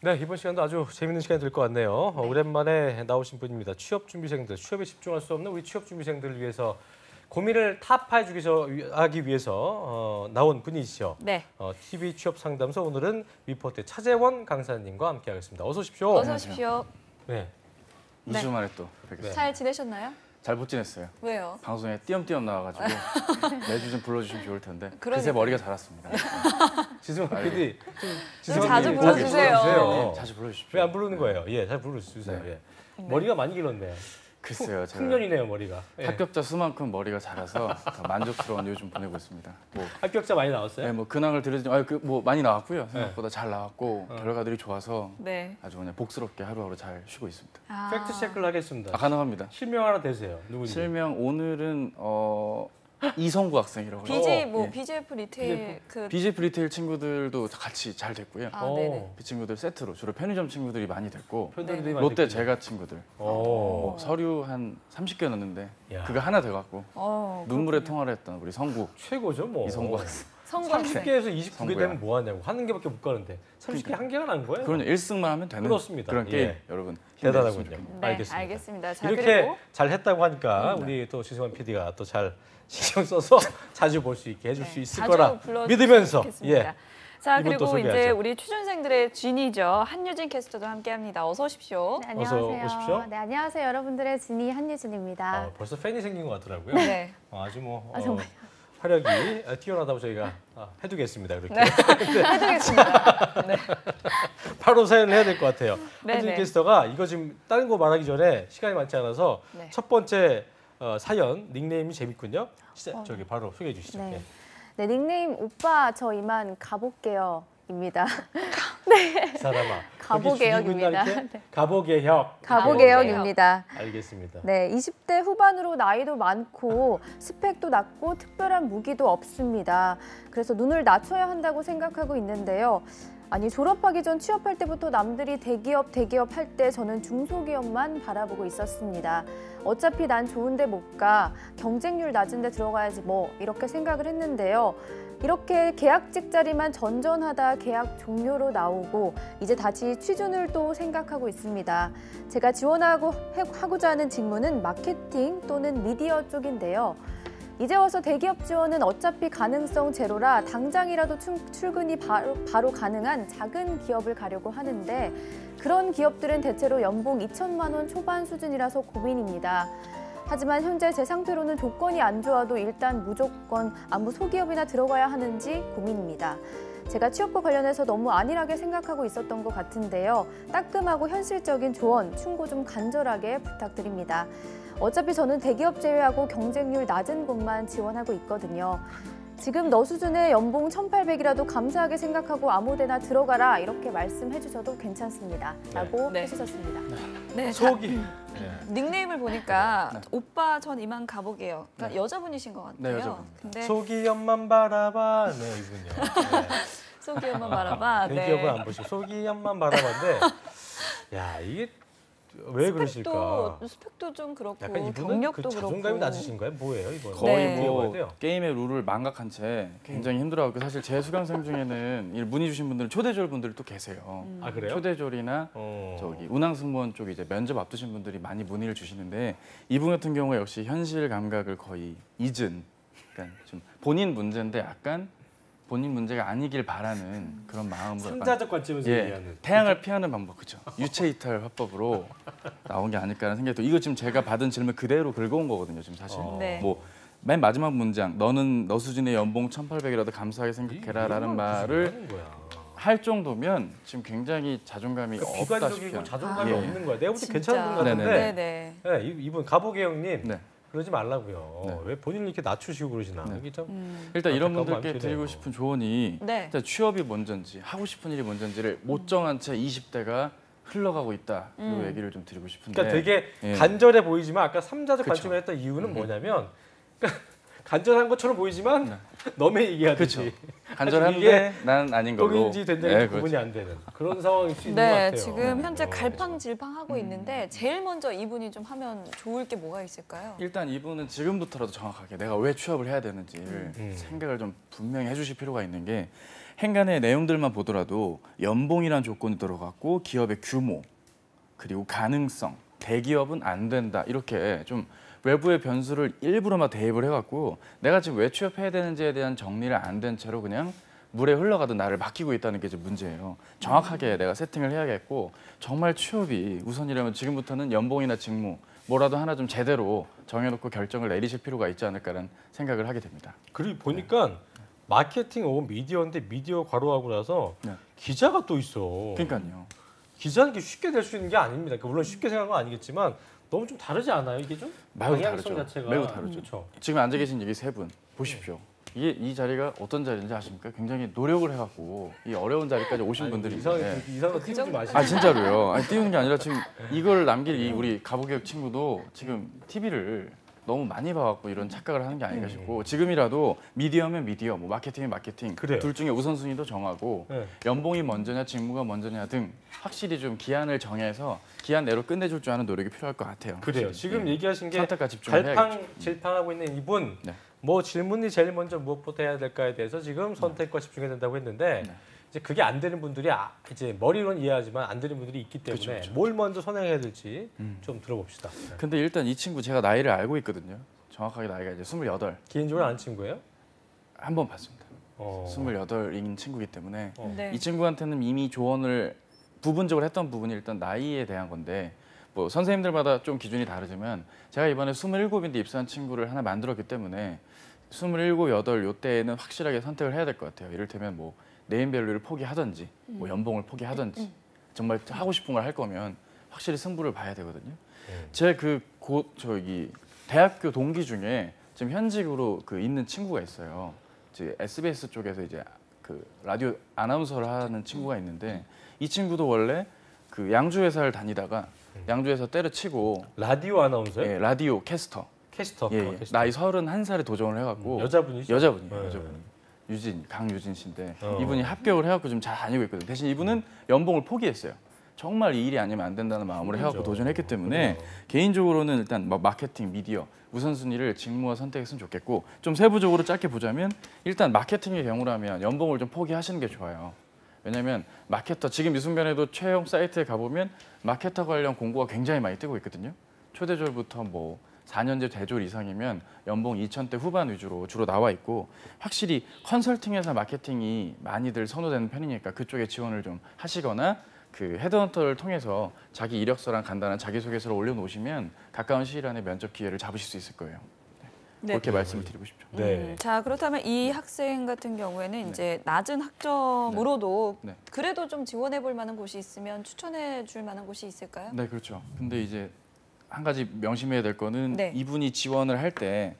네, 이번 시간도 아주 재밌는 시간이 될 것 같네요. 오랜만에 나오신 분입니다. 취업준비생들, 취업에 집중할 수 없는 우리 취업준비생들을 위해서 고민을 타파해주기 위해서 나온 분이시죠. 네. TV 취업상담소 오늘은 리포터 차재원 강사님과 함께하겠습니다. 어서 오십시오. 어서 오십시오. 네. 2주 만에 또 뵙겠습니다. 잘 지내셨나요? 잘 못 지냈어요. 왜요? 방송에 띄엄띄엄 나와가지고 매주 좀 불러주시면 좋을 텐데 그새 그러니까요. 머리가 자랐습니다. 지승환 PD, 좀 자주 불러주세요. 자주 불러주십시오. 왜 안 부르는 거예요? 예, 잘 부르주세요. 네. 예. 머리가 많이 길었네. 글쎄요, 제가 풍년이네요, 머리가. 예. 합격자 수만큼 머리가 자라서 더 만족스러운 요즘 보내고 있습니다. 뭐, 합격자 많이 나왔어요? 네, 뭐 근황을 들으시면 뭐 많이 나왔고요. 생각보다 잘 나왔고 결과들이 좋아서 네. 아주 그냥 복스럽게 하루하루 잘 쉬고 있습니다. 팩트 체크를 하겠습니다. 가능합니다. 실명 하나 되세요. 누구인지. 실명 오늘은 이성구 학생이라고 해요. BGF 리테일 BGF 리테일 친구들도 같이 잘 됐고요. 네네. 그 친구들 세트로 주로 편의점 친구들이 많이 됐고 편들들이 많이 롯데 됐군요. 제가 친구들 서류 한 30개 넣었는데 야. 그거 하나 돼갖고 눈물의 그렇군요. 통화를 했던 우리 성구 최고죠, 뭐. 이성구 학생. 성공 학생. 30개에서 29개 성구야. 되면 뭐 하냐고. 하는 개밖에 못 가는데 30개 한 개가 난 거예요? 그런 1승만 하면 되는 그렇습니다. 그런 게임 예. 여러분 대단하군요. 힘내주시면 좋겠습니다. 네, 알겠습니다. 알겠습니다. 자, 이렇게 그리고 잘 했다고 하니까 우리 또 지승환 PD가 또 잘 신경 써서 자주 볼 수 있게 해줄 수 있을 자주 거라 불러주셨으면 믿으면서 좋겠습니다. 자, 이분 또 그리고 이제 소개하죠. 우리 취준생들의 진이죠. 한유진 캐스터도 함께합니다. 어서 오십시오. 네, 안녕하세요. 어서 오십시오. 네, 안녕하세요. 여러분들의 진이 한유진입니다. 벌써 팬이 생긴 것 같더라고요. 네. 아주 뭐 정말요? 화력이 뛰어나다고 저희가 해두겠습니다. 그렇게 해드리겠습니다. 네. 바로 사연을 해야 될 것 같아요. 네네. 한진 캐스터가 이거 지금 다른 거 말하기 전에 시간이 많지 않아서 네. 첫 번째 사연 닉네임이 재밌군요. 저기 바로 소개해 주시죠. 네. 예. 네, 닉네임 오빠 저 이만 가볼게요.입니다. 이 사람아. 가보개혁입니다. 가보개혁. 가보개혁입니다. 알겠습니다. 네, 20대 후반으로 나이도 많고 스펙도 낮고 특별한 무기도 없습니다. 그래서 눈을 낮춰야 한다고 생각하고 있는데요. 아니 졸업하기 전 취업할 때부터 남들이 대기업 할 때 저는 중소기업만 바라보고 있었습니다. 어차피 난 좋은데 못 가, 경쟁률 낮은 데 들어가야지 뭐 이렇게 생각을 했는데요. 이렇게 계약직 자리만 전전하다 계약 종료로 나오고 이제 다시 취준을 또 생각하고 있습니다. 제가 지원하고자 하는 직무는 마케팅 또는 미디어 쪽인데요. 이제 와서 대기업 지원은 어차피 가능성 제로라 당장이라도 출근이 바로 가능한 작은 기업을 가려고 하는데 그런 기업들은 대체로 연봉 2천만 원 초반 수준이라서 고민입니다. 하지만 현재 제 상태로는 조건이 안 좋아도 일단 무조건 아무 소기업이나 들어가야 하는지 고민입니다. 제가 취업과 관련해서 너무 안일하게 생각하고 있었던 것 같은데요. 따끔하고 현실적인 조언, 충고 좀 간절하게 부탁드립니다. 어차피 저는 대기업 제외하고 경쟁률 낮은 곳만 지원하고 있거든요. 지금 너 수준의 연봉 1,800이라도 감사하게 생각하고 아무 데나 들어가라 이렇게 말씀해 주셔도 괜찮습니다. 라고 네. 해주셨습니다. 네. 자, 속이. 닉네임을 보니까 오빠 전 이만 가보게요. 그러니까 여자분이신 것 같아요. 네, 여자분입니다. 근데 소기업만 바라봐. 네, 이분요. 소기업만 바라봐. 대기업을 안 보시고 소기업만 바라봤는데 야, 이게 왜 그러실까? 스펙도 좀 그렇고 약간 이분은 경력도 그 자존감이 그렇고. 낮으신 거예요? 뭐예요, 이거? 거의 네. 뭐 돼요? 게임의 룰을 망각한 채 굉장히 힘들어하고 사실 제 수강생 중에는 이 문의 주신 분들은 초대졸 분들이 또 계세요. 아, 그래요? 초대졸이나 저기 운항승무원 쪽 이제 면접 앞두신 분들이 많이 문의를 주시는데 이분 같은 경우에 역시 현실 감각을 거의 잊은, 그러니까 좀 본인 문제인데 약간 본인 문제가 아니길 바라는 그런 마음으로 약간 상자적 관점에서 얘기하는. 태양을 피하는 방법, 그죠? 유체 이탈 화법으로 나온 게 아닐까라는 생각이 들고 이거 지금 제가 받은 질문 그대로 긁어온 거거든요, 지금 사실. 네. 뭐 맨 마지막 문장, 너는 너 수준의 연봉 1,800이라도 감사하게 생각해라라는 말을 할 정도면 지금 굉장히 자존감이 비관적이고 없다시피 자존감이 예. 없는 거야. 내가 볼 때 진짜. 괜찮은 분 같은데. 네네. 네, 이분 가보개형님 네. 그러지 말라고요. 네. 왜 본인을 이렇게 낮추시고 그러시나? 네. 이게 좀 일단 이런 안타까운 분들께 마음이 드리고 드네요. 싶은 조언이 네. 일단 취업이 먼저인지 하고 싶은 일이 먼저인지를 못 정한 채 20대가 흘러가고 있다. 이 얘기를 좀 드리고 싶은데. 그러니까 되게 예. 간절해 보이지만 아까 삼자적 그쵸. 관점을 했던 이유는 뭐냐면 그러니까 간절한 것처럼 보이지만 너의 얘기하듯이 그쵸. 이게 간절한데 난 아닌 걸로. 똥인지 된장인지 네, 구분이 그렇죠. 안 되는 그런 상황일 수 있는 것 네, 같아요. 지금 현재 어. 갈팡질팡하고 있는데 제일 먼저 이분이 좀 하면 좋을 게 뭐가 있을까요? 일단 이분은 지금부터라도 정확하게 내가 왜 취업을 해야 되는지를 생각을 좀 분명히 해주실 필요가 있는 게 행간의 내용들만 보더라도 연봉이란 조건이 들어갔고 기업의 규모 그리고 가능성, 대기업은 안 된다 이렇게 좀 외부의 변수를 일부러만 대입을 해갖고 내가 지금 왜 취업해야 되는지에 대한 정리를 안 된 채로 그냥 물에 흘러가듯 나를 맡기고 있다는 게 좀 문제예요. 정확하게 내가 세팅을 해야겠고 정말 취업이 우선이라면 지금부터는 연봉이나 직무 뭐라도 하나 좀 제대로 정해놓고 결정을 내리실 필요가 있지 않을까라는 생각을 하게 됩니다. 그리고 보니까 마케팅 혹은 미디어인데 미디어 괄호하고 나서 네. 기자가 또 있어. 그러니까요. 기자는 게 쉽게 될 수 있는 게 아닙니다. 그러니까 물론 쉽게 생각한 건 아니겠지만 너무 좀 다르지 않아요? 이게 좀 매우 방향성 다르죠. 자체가 매우 다르죠. 그렇죠. 지금 앉아 계신 여기 세 분 보십시오. 이게 이 자리가 어떤 자리인지 아십니까? 굉장히 노력을 해갖고 이 어려운 자리까지 오신 분들이 이상한 띄우지 마시고. 아 진짜로요. 아니, 띄우는 게 아니라 지금 이걸 남길 이 우리 가부교육 친구도 지금 TV를 너무 많이 봐갖고 이런 착각을 하는 게 아닌가 싶고 지금이라도 미디어면 미디어, 뭐 마케팅이면 마케팅 그래요. 둘 중에 우선순위도 정하고 네. 연봉이 먼저냐 직무가 먼저냐 등 확실히 좀 기한을 정해서 기한 내로 끝내줄 줄 아는 노력이 필요할 것 같아요. 그래요. 확실히. 지금 네. 얘기하신 게 선택과 집중을 해야겠죠. 질팡하고 있는 이분 네. 뭐 질문이 제일 먼저 무엇부터 해야 될까에 대해서 지금 선택과 집중해야 된다고 했는데 네. 이제 그게 안 되는 분들이 이제 머리로는 이해하지만 안 되는 분들이 있기 때문에 그쵸. 뭘 먼저 선행해야 될지 좀 들어봅시다. 네. 근데 일단 이 친구 제가 나이를 알고 있거든요. 정확하게 나이가 이제 28. 개인적으로 아는 친구예요? 한 번 봤습니다. 어. 28인 친구이기 때문에 네. 이 친구한테는 이미 조언을 부분적으로 했던 부분이 일단 나이에 대한 건데 뭐 선생님들마다 좀 기준이 다르지만 제가 이번에 27인데 입사한 친구를 하나 만들었기 때문에 27, 8 요때에는 확실하게 선택을 해야 될 것 같아요. 이를테면 뭐 네임밸류를 포기하든지 뭐 연봉을 포기하든지 정말 하고 싶은 걸 할 거면 확실히 승부를 봐야 되거든요. 제 저기 대학교 동기 중에 지금 현직으로 있는 친구가 있어요. 이제 SBS 쪽에서 이제 그 라디오 아나운서를 하는 친구가 있는데 이 친구도 원래 그 양주 회사를 다니다가 양주에서 때려치고 라디오 아나운서요? 예, 라디오 캐스터. 캐스터. 예, 예. 캐스터. 나이 31살에 도전을 해갖고 여자분이죠? 여자분이에요. 네. 여자분. 강유진 씨인데 어. 이분이 합격을 해갖고 좀 잘 다니고 있거든요. 대신 이분은 연봉을 포기했어요. 정말 이 일이 아니면 안 된다는 마음으로 해갖고 그렇죠. 도전했기 때문에 그래요. 개인적으로는 일단 뭐 마케팅, 미디어 우선순위를 직무와 선택했으면 좋겠고 좀 세부적으로 짧게 보자면 일단 마케팅의 경우라면 연봉을 좀 포기하시는 게 좋아요. 왜냐하면 마케터 지금 이 순간에도 채용 사이트에 가보면 마케터 관련 공고가 굉장히 많이 뜨고 있거든요. 초대졸부터 뭐 4년제 대졸 이상이면 연봉 2,000대 후반 위주로 주로 나와 있고 확실히 컨설팅에서 마케팅이 많이들 선호되는 편이니까 그쪽에 지원을 좀 하시거나 그 헤드헌터를 통해서 자기 이력서랑 간단한 자기소개서를 올려놓으시면 가까운 시일 안에 면접 기회를 잡으실 수 있을 거예요. 네. 그렇게 말씀을 드리고 싶죠. 네. 자, 그렇다면 이 학생 같은 경우에는 이제 낮은 학점으로도 네. 그래도 좀 지원해 볼 만한 곳이 있으면 추천해 줄 만한 곳이 있을까요? 네, 그렇죠. 근데 이제 한 가지 명심해야 될 거는 네. 이분이 지원을 할 때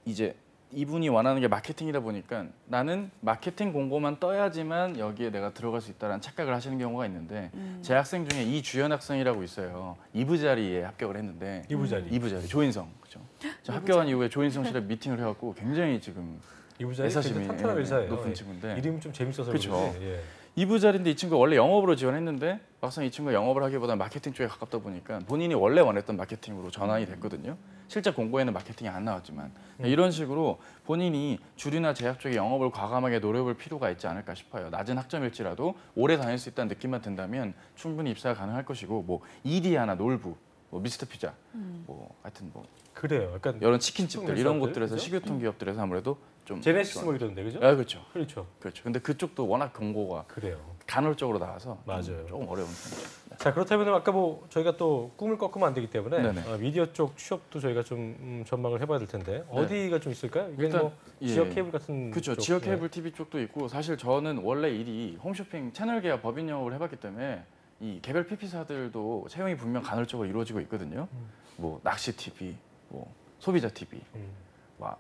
이제 이분이 원하는 게 마케팅이다 보니까 나는 마케팅 공고만 떠야지만 여기에 내가 들어갈 수 있다는 착각을 하시는 경우가 있는데 제 학생 중에 이주연 학생이라고 있어요. 2부 자리에 합격을 했는데 2부 자리. 2부 자리 조인성 그렇죠. 저 합격한 이후에 조인성 씨랑 미팅을 해갖고 굉장히 지금 2부 자리 애사심이 굉장히 탄탄한 회사예요. 높은 친구인데 이름이 좀 재밌어서 그쵸. 그런지. 예. 2부 자리인데 이 친구가 원래 영업으로 지원했는데 막상 이 친구가 영업을 하기보다 마케팅 쪽에 가깝다 보니까 본인이 원래 원했던 마케팅으로 전환이 됐거든요. 실제 공고에는 마케팅이 안 나왔지만 이런 식으로 본인이 주류나 제약 쪽에 영업을 과감하게 노려볼 필요가 있지 않을까 싶어요. 낮은 학점일지라도 오래 다닐 수 있다는 느낌만 든다면 충분히 입사가 가능할 것이고 뭐 이디아나 놀부, 뭐 미스터 피자, 뭐 하여튼 뭐 그래요. 약간 이런 치킨집들 이런 식품 곳들에서 그죠? 식유통 기업들에서 아무래도 좀 제네시스 뭐 이러던데 그죠? 아 그렇죠. 그렇죠. 그렇죠. 근데 그쪽도 워낙 공고가 그래요. 간헐적으로 나와서 맞아요. 조금 어려운 편이죠. 자 그렇다면 아까 뭐 저희가 또 꿈을 꺾으면 안 되기 때문에 네네. 미디어 쪽 취업도 저희가 좀 전망을 해봐야 될 텐데 어디가 좀 있을까요? 이게 일단, 뭐 예. 지역 케이블 같은 그렇죠. 쪽, 지역 네. 케이블 TV 쪽도 있고 사실 저는 원래 일이 홈쇼핑 채널 계약 법인 영업을 해봤기 때문에 이 개별 PP사들도 채용이 분명 간헐적으로 이루어지고 있거든요. 뭐 낚시 TV, 뭐 소비자 TV,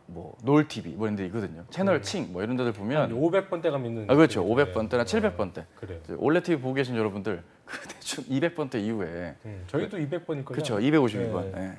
뭐 놀 TV 뭐 이런 데 있거든요. 채널 칭 뭐 이런 데들 보면 500번대가 있는 아 그렇죠. 500번대나 700번대. 그래요. 올레 TV 보고 계신 여러분들 그 대충 200번대 이후에 저희도 200번이거든요. 그렇죠. 252번. 네. 네.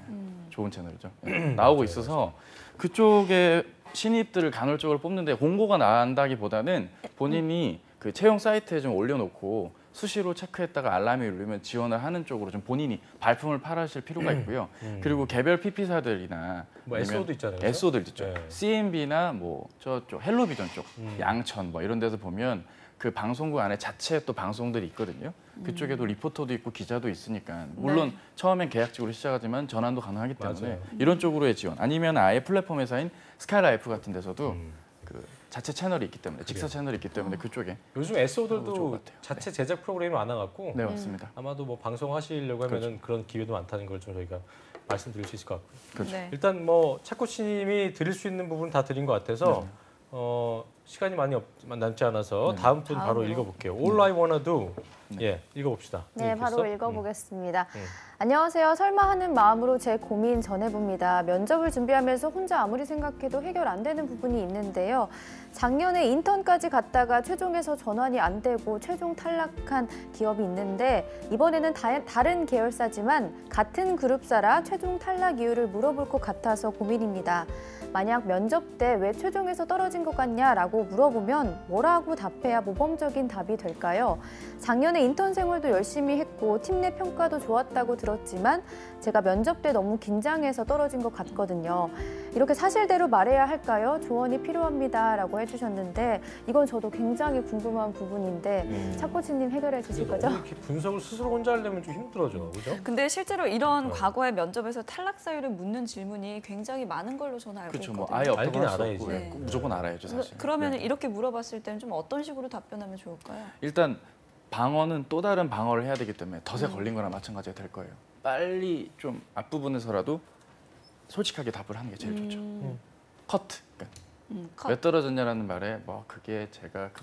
좋은 채널이죠. 나오고 있어서 그쪽에 신입들을 간헐적으로 뽑는데 공고가 난다기보다는 본인이 그 채용 사이트에 좀 올려놓고 수시로 체크했다가 알람이 울리면 지원을 하는 쪽으로 좀 본인이 발품을 팔으실 필요가 있고요. 그리고 개별 PP사들이나 뭐 SO도 있잖아요. 그죠? SO들 있죠. 네. CMB나 뭐 저쪽 헬로비전 쪽, 양천 뭐 이런 데서 보면 그 방송국 안에 자체 또 방송들이 있거든요. 그쪽에도 리포터도 있고 기자도 있으니까 물론 처음엔 계약직으로 시작하지만 전환도 가능하기 때문에 맞아요. 이런 쪽으로의 지원 아니면 아예 플랫폼 회사인 스카이라이프 같은 데서도 그 자체 채널이 있기 때문에 직사 채널이 있기 때문에 그쪽에 요즘 좋을 SO들도 것 같아요. 자체 제작 프로그램이 많아갖고 네 맞습니다. 아마도 뭐 방송하시려고 하면은 그런 기회도 많다는 걸 좀 저희가 말씀드릴 수 있을 것 같고요. 그렇죠. 네. 일단 뭐 차코치님이 드릴 수 있는 부분 다 드린 것 같아서 시간이 많이 남지 않아서 네. 다음 분 바로 다음으로. 읽어볼게요. All I Wanna Do. 네. 예, 읽어봅시다. 네, 바로 읽겠어? 읽어보겠습니다. 안녕하세요. 설마 하는 마음으로 제 고민 전해봅니다. 면접을 준비하면서 혼자 아무리 생각해도 해결 안 되는 부분이 있는데요. 작년에 인턴까지 갔다가 최종에서 전환이 안 되고 최종 탈락한 기업이 있는데 이번에는 다른 계열사지만 같은 그룹사라 최종 탈락 이유를 물어볼 것 같아서 고민입니다. 만약 면접 때 왜 최종에서 떨어진 것 같냐라고 물어보면 뭐라고 답해야 모범적인 답이 될까요? 작년에 인턴 생활도 열심히 했고 팀 내 평가도 좋았다고 들었지만 제가 면접 때 너무 긴장해서 떨어진 것 같거든요. 이렇게 사실대로 말해야 할까요? 조언이 필요합니다라고 해주셨는데 이건 저도 굉장히 궁금한 부분인데 차코치님 해결해 주실 근데 거죠? 너무 이렇게 분석을 스스로 혼자 하려면 좀 힘들어져, 그죠? 근데 실제로 이런 과거의 면접에서 탈락 사유를 묻는 질문이 굉장히 많은 걸로 저는 알고 그렇죠. 있거든요. 뭐 아예 없다고 알긴 할수 알아야지. 없고 네. 무조건 알아야죠 사실. 그러면 네. 이렇게 물어봤을 때는 좀 어떤 식으로 답변하면 좋을까요? 일단 방어는 또 다른 방어를 해야 되기 때문에 덫에 걸린 거나 마찬가지가 될 거예요. 빨리 좀 앞부분에서라도 솔직하게 답을 하는 게 제일 좋죠. 커트. 그러니까 컷. 왜 떨어졌냐라는 말에 뭐 그게 제가 그냥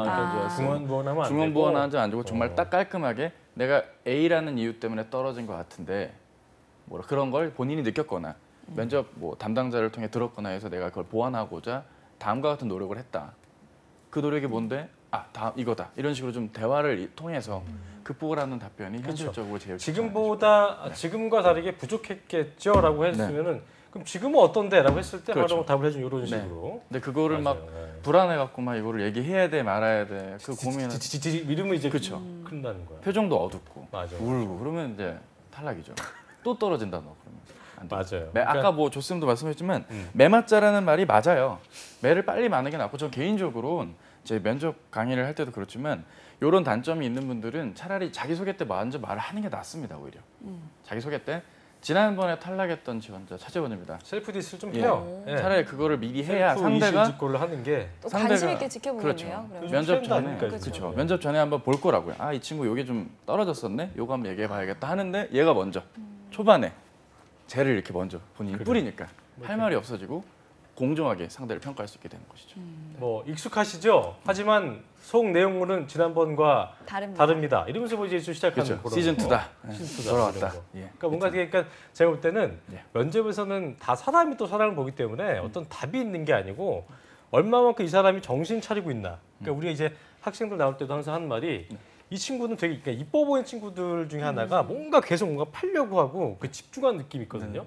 그러니까 아. 중원부원하면 안 되고. 중원부원하지 안 주고 정말 딱 깔끔하게 내가 A라는 이유 때문에 떨어진 것 같은데 뭐 그런 걸 본인이 느꼈거나 면접 뭐 담당자를 통해 들었거나 해서 내가 그걸 보완하고자 다음과 같은 노력을 했다. 그 노력이 뭔데? 다음 이거다. 이런 식으로 좀 대화를 통해서 극복을 하는 답변이 현실적으로 제일 지금보다 지금과 다르게 부족했겠죠라고 했으면은 그럼 지금은 어떤데라고 했을 때 그렇죠. 바로 답을 해준 이런 네. 식으로. 근데 그거를 막 맞아요. 네. 불안해 갖고 막 이거를 얘기해야 돼 말아야 돼. 그 고민은 이러면 이제 그렇죠. 큰일 나는 거야. 표정도 어둡고 맞아. 울고 그러면 이제 탈락이죠. 또 떨어진다 너 그러면. 안 돼. 맞아요. 아까 뭐 조쌤도 말씀했지만 음. 매맞자라는 말이 맞아요. 매를 빨리 마는 게 낫고 전 개인적으로는 제 면접 강의를 할 때도 그렇지만 이런 단점이 있는 분들은 차라리 자기소개 때 먼저 말을 하는 게 낫습니다 오히려. 자기소개 때 지난번에 탈락했던 지원자 차재원입니다. 셀프 디스를 좀 예. 해요. 예. 차라리 그거를 미리 해야 셀프 상대가 이실직고를 하는 게 또 상대가- 관심 있게 지켜보겠네요. 그렇죠. 그러면. 요즘 면접 트렌드 전에 아닙니까, 그렇죠. 지금? 면접 전에 한번 볼 거라고요. 이 친구 요게 좀 떨어졌었네. 요거 한번 얘기해 봐야겠다 하는데 얘가 먼저 초반에 쟤를 이렇게 먼저 본인이 뿌리니까 할 말이 없어지고 공정하게 상대를 평가할 수 있게 되는 것이죠. 뭐 익숙하시죠? 하지만 속 내용물은 지난번과 다릅니다. 이러면서 뭐 이제 좀 시작하는 그렇죠. 그런 시즌 거. 2다. 시즌 2다. 돌아왔다. 이런 거. 예. 그러니까 뭔가 되게 그러니까 제가 볼 때는 예. 면접에서는 다 사람이 또 사람을 보기 때문에 어떤 답이 있는 게 아니고 얼마만큼 이 사람이 정신 차리고 있나. 그러니까 우리가 이제 학생들 나올 때도 항상 하는 말이 이 친구는 되게 그러니까 이뻐 보이는 친구들 중에 하나가 뭔가 계속 뭔가 팔려고 하고 그 집중한 느낌이 있거든요.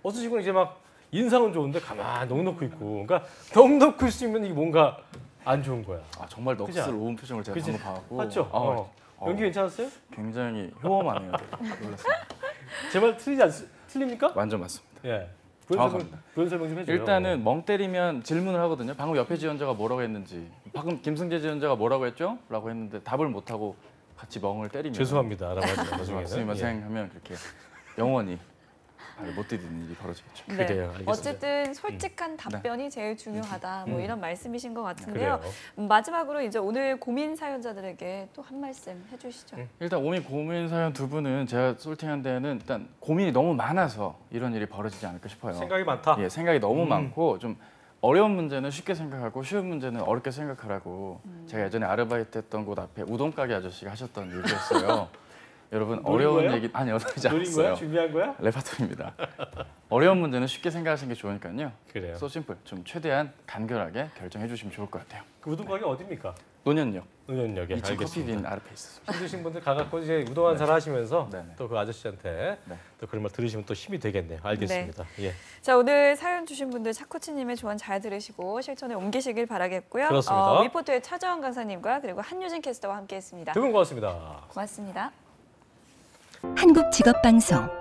어떤 친구는 이제 막 인상은 좋은데 가만 넋 놓고 있고, 그러니까 넋 놓고 있으면 이게 뭔가 안 좋은 거야. 정말 그죠? 넋을 놓은 표정을 제가 그지? 방금 봐갖고 맞죠? 연기 괜찮았어요? 굉장히 효험하네요. 놀랐습니다. 제 말 틀립니까? 완전 맞습니다. 예. 정확합니다. 부연 설명 좀 해줘요. 일단은 멍 때리면 질문을 하거든요. 방금 옆에 지원자가 뭐라고 했는지, 방금 김승재 지원자가 뭐라고 했죠? 라고 했는데 답을 못하고 같이 멍을 때리면 죄송합니다라고 하죠. 나중에는. 스미마생 하면 그렇게 영원히 말을 못 듣는 일이 벌어지겠죠. 네. 그래요, 알겠습니다. 어쨌든 솔직한 답변이 제일 중요하다. 뭐 이런 말씀이신 것 같은데요. 그래요. 마지막으로 이제 오늘 고민 사연자들에게 또 한 말씀 해주시죠. 일단 고민 사연 두 분은 제가 솔팅한 데는 일단 고민이 너무 많아서 이런 일이 벌어지지 않을까 싶어요. 생각이 많다. 예, 생각이 너무 많고 좀 어려운 문제는 쉽게 생각하고 쉬운 문제는 어렵게 생각하라고 제가 예전에 아르바이트 했던 곳 앞에 우동 가게 아저씨가 하셨던 얘기였어요. 여러분 노린 어려운 거예요? 얘기 어려우지 노린 거야? 않았어요. 준비한 거야? 레파토리입니다. 어려운 문제는 쉽게 생각하시는 게 좋으니까요. 그래요. So simple. 좀 최대한 간결하게 결정해 주시면 좋을 것 같아요. 그 우동 가게 어디입니까? 노년역 노년역에 2층 알겠습니다. 커피빈 아르페 있었습니다. 힘드신 분들 가갖고 이제 우동 한잔 하시면서 네네. 또 그 아저씨한테 네. 또 그런 말 들으시면 또 힘이 되겠네요. 알겠습니다. 예. 자, 오늘 사연 주신 분들 차코치님의 조언 잘 들으시고 실천에 옮기시길 바라겠고요. 그렇습니다. 리포터의 차정원 강사님과 그리고 한유진 캐스터와 함께했습니다. 두 분 고맙습니다. 고맙습니다. 한국직업방송